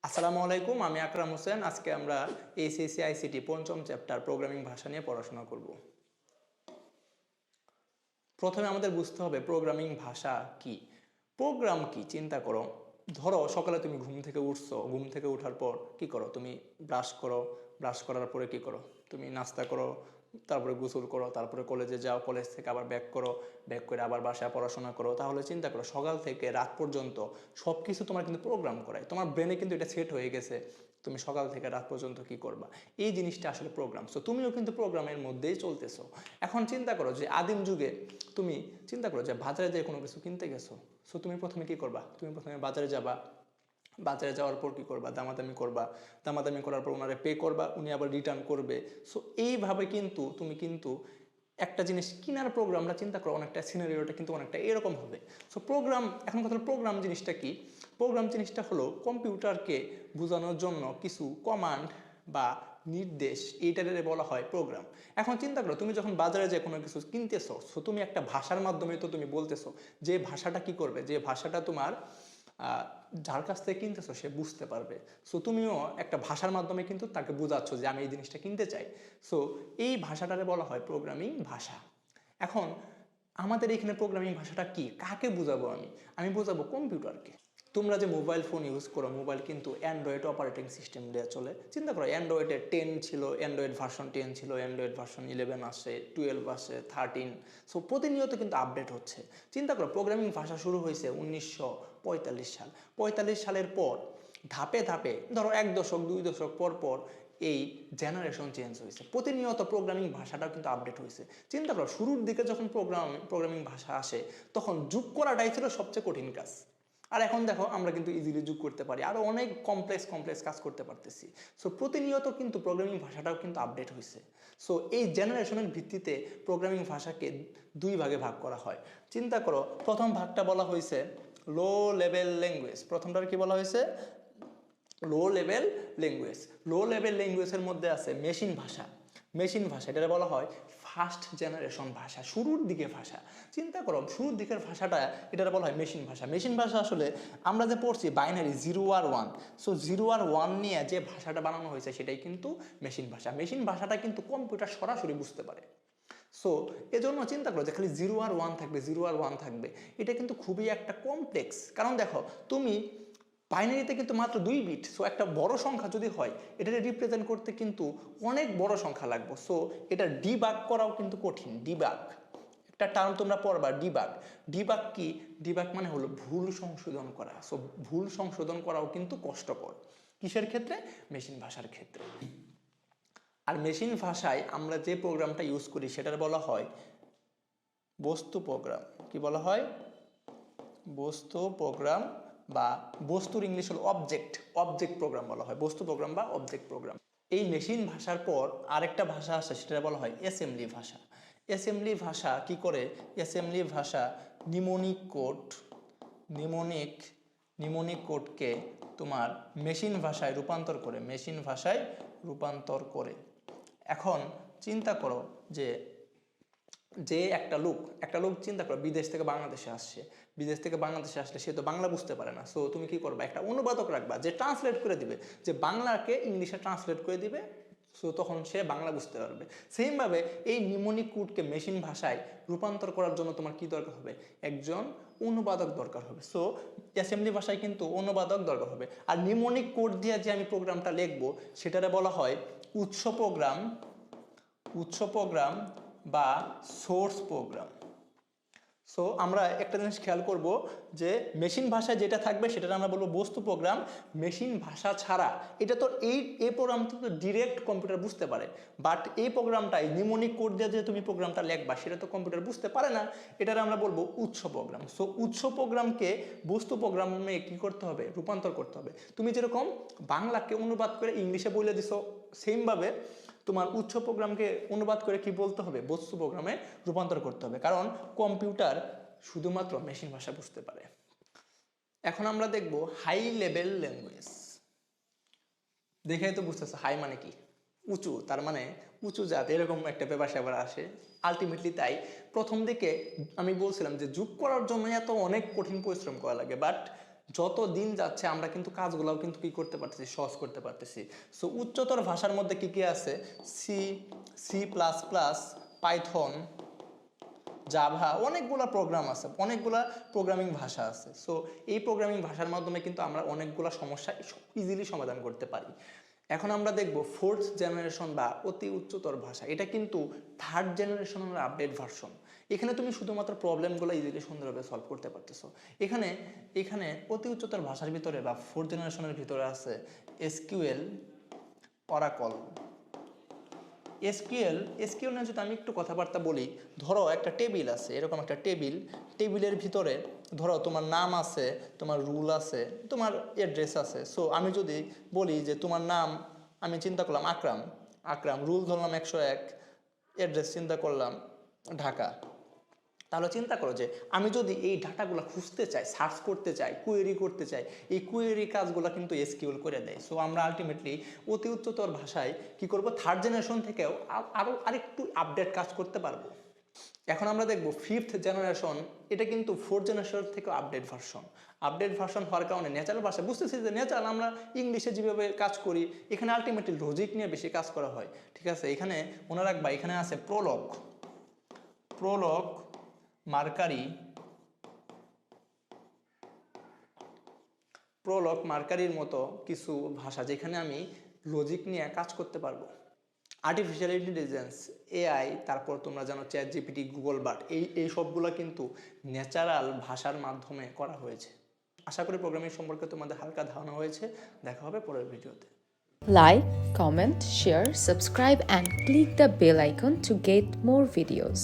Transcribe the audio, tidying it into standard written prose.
আসসালামু আলাইকুম, আমি আকরাম হোসেন। আজকে আমরা এইচএসসি আইসিটি পঞ্চম চ্যাপ্টার প্রোগ্রামিং ভাষা নিয়ে পড়াশোনা করব। প্রথমে আমাদের বুঝতে হবে প্রোগ্রামিং ভাষা কি। প্রোগ্রাম কি চিন্তা করো। ধরো সকালে তুমি ঘুম থেকে উঠছো, ঘুম থেকে ওঠার পর কি করো? তুমি ব্রাশ করো, ব্রাশ করার পরে কি করো? তুমি নাস্তা করো, তারপরে গোসল করো, তারপরে কলেজে যাও, কলেজ থেকে আবার ব্যাক করো, ব্যাক করে আবার বাসায় পড়াশোনা করো। তাহলে চিন্তা করো সকাল থেকে রাত পর্যন্ত সব কিছু তোমার কিন্তু প্রোগ্রাম করায়, তোমার ব্রেনে কিন্তু এটা সেট হয়ে গেছে তুমি সকাল থেকে রাত পর্যন্ত কি করবা। এই জিনিসটা আসলে প্রোগ্রাম। সো তুমিও কিন্তু প্রোগ্রামের মধ্যেই চলতেছো। এখন চিন্তা করো যে আদিম যুগে তুমি চিন্তা করো যে বাজারে যেয়ে কোনো কিছু কিনতে গেছো। সো তুমি প্রথমে কি করবা? তুমি প্রথমে বাজারে যাবা, বাজারে যাওয়ার পর কী করবা? দামাদামি করবা, দামাদামি করার পর ওনারে পে করবা, উনি আবার রিটার্ন করবে। সো এইভাবে কিন্তু তুমি কিন্তু একটা জিনিস কিনার প্রোগ্রামটা চিন্তা করো, অনেকটা সিনারিওটা কিন্তু অনেকটা এরকম হবে। সো প্রোগ্রাম, এখন কথা হলো প্রোগ্রাম জিনিসটা কি? প্রোগ্রাম জিনিসটা হলো কম্পিউটারকে বোঝানোর জন্য কিছু কমান্ড বা নির্দেশ, এইটারে বলা হয় প্রোগ্রাম। এখন চিন্তা করো তুমি যখন বাজারে যে কোনো কিছু কিনতেছো, সো তুমি একটা ভাষার মাধ্যমে তো তুমি বলতেছো যে ভাষাটা কি করবে, যে ভাষাটা তোমার যার কাছ থেকে কিনতেছো সে বুঝতে পারবে। সো তুমিও একটা ভাষার মাধ্যমে কিন্তু তাকে বোঝাচ্ছ যে আমি এই জিনিসটা কিনতে চাই। সো এই ভাষাটারে বলা হয় প্রোগ্রামিং ভাষা। এখন আমাদের এখানে প্রোগ্রামিং ভাষাটা কি, কাকে বোঝাবো? আমি বোঝাবো কম্পিউটারকে। তোমরা যে মোবাইল ফোন ইউজ করো, মোবাইল কিন্তু অ্যান্ড্রয়েড অপারেটিং সিস্টেম দিয়ে চলে। চিন্তা করো অ্যান্ড্রয়েডে 10 ছিল, অ্যান্ড্রয়েড ভার্সন 10 ছিল, অ্যান্ড্রয়েড ভার্সন 11 আসে, 12 আসে, 13। সো প্রতিনিয়ত কিন্তু আপডেট হচ্ছে। চিন্তা করো প্রোগ্রামিং ভাষা শুরু হয়েছে 1945 সাল। 45 সালের পর ধাপে ধাপে ধরো 1 দশক 2 দশক পর পর এই জেনারেশন চেঞ্জ হয়েছে। প্রতিনিয়ত প্রোগ্রামিং ভাষাটাও কিন্তু আপডেট হয়েছে। চিন্তা করো শুরুর দিকে যখন প্রোগ্রামিং ভাষা আসে তখন যোগ করাটাই ছিল সবচেয়ে কঠিন কাজ। আর এখন দেখো আমরা কিন্তু ইজিলি যোগ করতে পারি, আরও অনেক কমপ্লেক্স কাজ করতে পারতেছি। সো প্রতিনিয়ত কিন্তু প্রোগ্রামিং ভাষাটাও কিন্তু আপডেট হয়েছে। সো এই জেনারেশনের ভিত্তিতে প্রোগ্রামিং ভাষাকে 2 ভাগে ভাগ করা হয়। চিন্তা করো প্রথম ভাগটা বলা হয়েছে লো লেভেল ল্যাঙ্গুয়েজ। প্রথমটার কি বলা হয়েছে? Low level language. Low level ল্যাঙ্গুয়েজের মধ্যে আছে মেশিন ভাষা। মেশিন ভাষা এটা বলা হয় ফার্স্ট জেনারেশন ভাষা, শুরুর দিকে ভাষা। চিন্তা করো শুরুর দিকের ভাষাটা, এটা বলা হয় মেশিন ভাষা। মেশিন ভাষা আসলে আমরা যে পড়ছি বাইনারি 0 আর 1, সো 0 আর 1 নিয়ে যে ভাষাটা বানানো হয়েছে সেটাই কিন্তু মেশিন ভাষা। মেশিন ভাষাটা কিন্তু কম্পিউটার সরাসরি বুঝতে পারে। সো এজন্য চিন্তা করো যে খালি 0 আর 1 থাকবে, 0 আর 1 থাকবে, এটা কিন্তু খুবই একটা কমপ্লেক্স। কারণ দেখো তুমি বাইনারিতে কিন্তু মাত্র 2 বিট। সো একটা বড় সংখ্যা যদি হয় এটাকে রিপ্রেজেন্ট করতে কিন্তু অনেক বড় সংখ্যা লাগবে। সো এটা ডিবাগ করাও কিন্তু কঠিন। ডিবাগ একটা টার্ম তোমরা পড়বা, ডিবাগ। ডিবাগ কি? ডিবাগ মানে হলো ভুল সংশোধন করা। সো ভুল সংশোধন করাও কিন্তু কষ্টকর। কিসের ক্ষেত্রে? মেশিন ভাষার ক্ষেত্রে। আর মেশিন ভাষায় আমরা যে প্রোগ্রামটা ইউজ করি সেটার বলা হয় বস্তু প্রোগ্রাম। কি বলা হয়? বস্তু প্রোগ্রাম, বা বস্তুর ইংলিশ হলো অবজেক্ট। অবজেক্ট প্রোগ্রাম বলা হয়, বস্তু প্রোগ্রাম বা অবজেক্ট প্রোগ্রাম। এই মেশিন ভাষার পর আরেকটা ভাষা আসে, সেটা বলা হয় অ্যাসেম্বলি ভাষা। অ্যাসেম্বলি ভাষা কি করে? অ্যাসেম্বলি ভাষা নিমোনিক কোড, নিমোনিক কোডকে তোমার মেশিন ভাষায় রূপান্তর করে, মেশিন ভাষায় রূপান্তর করে। এখন চিন্তা করো যে একটা লোক চিন্তা করো বিদেশ থেকে বাংলাদেশে আসছে। বিদেশ থেকে বাংলাদেশে আসলে সে তো বাংলা বুঝতে পারে না। সো তুমি কি করবা? একটা অনুবাদক রাখবা যে ট্রান্সলেট করে দিবে, যে বাংলাকে ইংলিশে ট্রান্সলেট করে দিবে। সো তখন সে বাংলা বুঝতে পারবে। সেমভাবে এই নিমোনিক কোডকে মেশিন ভাষায় রূপান্তর করার জন্য তোমার কি দরকার হবে? একজন অনুবাদক দরকার হবে। সো অ্যাসেম্বলি ভাষায় কিন্তু অনুবাদক দরকার হবে। আর নিমোনিক কোড দিয়ে যে আমি প্রোগ্রামটা লিখবো সেটারে বলা হয় উৎস প্রোগ্রাম বা সোর্স প্রোগ্রাম। সো আমরা একটা জিনিস খেয়াল করব যে মেশিন ভাষায় যেটা থাকবে সেটা আমরা বলবো বস্তু প্রোগ্রাম। মেশিন ভাষা ছাড়া এটা তো এই প্রোগ্রামটা তো ডিরেক্ট কম্পিউটার বুঝতে পারে, বাট এই প্রোগ্রামটাই নিমোনিক কোড দিয়ে যে তুমি প্রোগ্রামটা লিখবা সেটা তো কম্পিউটার বুঝতে পারে না। এটার আমরা বলবো উৎস প্রোগ্রাম। সো উৎস প্রোগ্রামকে বস্তু প্রোগ্রামে কি করতে হবে? রূপান্তর করতে হবে। তুমি যেরকম বাংলাকে অনুবাদ করে ইংলিশে বলে দিছো, সেমভাবে তোমার উৎস প্রোগ্রামকে অনুবাদ করে কি বলতে হবে? বস্তু প্রোগ্রামে রূপান্তর করতে হবে। কারণ কম্পিউটার শুধুমাত্র মেশিন ভাষা বুঝতে পারে। এখন আমরা দেখব হাই লেভেল ল্যাঙ্গুয়েজ। দেখেই তো বুঝতেছো হাই মানে কি? উঁচু, তার মানে উঁচু জাত, এরকম একটা ব্যাপার স্যাপার আসে আলটিমেটলি। তাই প্রথম দিকে আমি বলছিলাম যে যোগ করার জন্য এত অনেক কঠিন পরিশ্রম করা লাগে, বাট যত দিন যাচ্ছে আমরা কিন্তু কাজগুলোও কিন্তু কি করতে পারতেছি, সহজ করতে পারতেছি। সো উচ্চতর ভাষার মধ্যে কি কি আছে, C, C plus plus, Python, Java, অনেকগুলা প্রোগ্রাম আছে, অনেকগুলা প্রোগ্রামিং ভাষা আছে। সো এই প্রোগ্রামিং ভাষার মাধ্যমে কিন্তু আমরা অনেকগুলা সমস্যা ইজিলি সমাধান করতে পারি। এখন আমরা দেখব ফোর্থ জেনারেশন বা অতি উচ্চতর ভাষা, এটা কিন্তু থার্ড জেনারেশনের আপডেট ভার্সন। এখানে তুমি শুধুমাত্র প্রবলেমগুলো ইজিলি সুন্দরভাবে সলভ করতে পারতেছো। এখানে এখানে অতি উচ্চতর ভাষার ভিতরে বা ফোর্থ জেনারেশনের ভিতরে আছে এসকিউএল, অরাকল। এসকিউএল নিয়ে যদি আমি একটু কথাবার্তা বলি, ধরো একটা টেবিল আছে, এরকম একটা টেবিলের ভিতরে ধরো তোমার নাম আছে, তোমার রুল আছে, তোমার অ্যাড্রেস আছে। সো আমি যদি বলি যে তোমার নাম, আমি চিন্তা করলাম আকরাম, রুল ধরলাম 101, অ্যাড্রেস চিন্তা করলাম ঢাকা। তাহলে চিন্তা করো যে আমি যদি এই ডাটাগুলো খুঁজতে চাই, সার্চ করতে চাই, কোয়েরি করতে চাই, এই কোয়েরি কাজগুলো কিন্তু এসকিউএল করে দেয়। সো আমরা আলটিমেটলি অতি উচ্চতর ভাষায় কি করব, থার্ড জেনারেশন থেকেও আরেকটু আপডেট কাজ করতে পারবো। এখন আমরা দেখব ফিফথ জেনারেশন, এটা কিন্তু ফোর্থ জেনারেশন থেকেও আপডেট ভার্সন হওয়ার কারণে ন্যাচারাল ভাষা, বুঝতেছি যে ন্যাচারাল আমরা ইংলিশে যেভাবে কাজ করি, এখানে আলটিমেটলি লজিক নিয়ে বেশি কাজ করা হয়। ঠিক আছে, এখানে মনে রাখবা, এখানে আছে প্রোলগ, মার্কারির মতো কিছু ভাষা, যেখানে আমি লজিক নিয়ে কাজ করতে পারবো। আর্টিফিশিয়াল ইন্টেলিজেন্স, এআই, তারপর তোমরা জানো চ্যাট জিপিটি, গুগল বাট, এই সবগুলো কিন্তু ন্যাচারাল ভাষার মাধ্যমে করা হয়েছে। আশা করি প্রোগ্রামিং সম্পর্কে তোমাদের হালকা ধারণা হয়েছে। দেখা হবে পরের ভিডিওতে। Like, comment, share, subscribe and click the bell icon to get more videos.